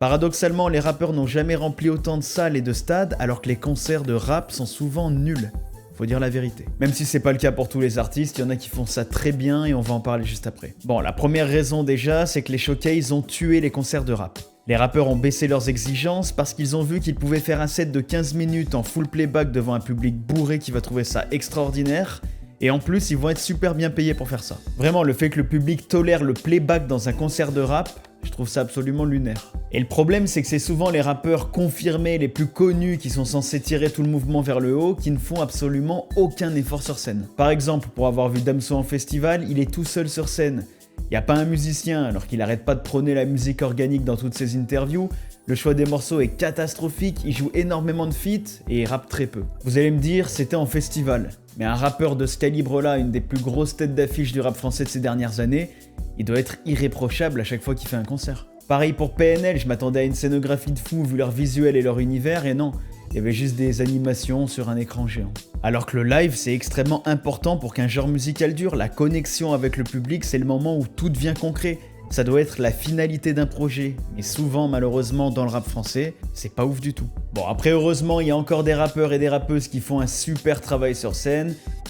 Paradoxalement, les rappeurs n'ont jamais rempli autant de salles et de stades, alors que les concerts de rap sont souvent nuls. Faut dire la vérité. Même si c'est pas le cas pour tous les artistes, il y en a qui font ça très bien et on va en parler juste après. Bon, la première raison déjà, c'est que les showcases ont tué les concerts de rap. Les rappeurs ont baissé leurs exigences parce qu'ils ont vu qu'ils pouvaient faire un set de 15 minutes en full playback devant un public bourré qui va trouver ça extraordinaire. Et en plus, ils vont être super bien payés pour faire ça. Vraiment, le fait que le public tolère le playback dans un concert de rap, je trouve ça absolument lunaire. Et le problème, c'est que c'est souvent les rappeurs confirmés, les plus connus, qui sont censés tirer tout le mouvement vers le haut, qui ne font absolument aucun effort sur scène. Par exemple, pour avoir vu Damso en festival, il est tout seul sur scène. Il n'y a pas un musicien, alors qu'il arrête pas de prôner la musique organique dans toutes ses interviews. Le choix des morceaux est catastrophique, il joue énormément de feats et il rappe très peu. Vous allez me dire, c'était en festival. Mais un rappeur de ce calibre-là, une des plus grosses têtes d'affiche du rap français de ces dernières années, il doit être irréprochable à chaque fois qu'il fait un concert. Pareil pour PNL, je m'attendais à une scénographie de fou vu leur visuel et leur univers, et non, il y avait juste des animations sur un écran géant. Alors que le live, c'est extrêmement important pour qu'un genre musical dure. La connexion avec le public, c'est le moment où tout devient concret. Ça doit être la finalité d'un projet. Mais souvent, malheureusement, dans le rap français, c'est pas ouf du tout. Bon, après, heureusement, il y a encore des rappeurs et des rappeuses qui font un super travail sur scène.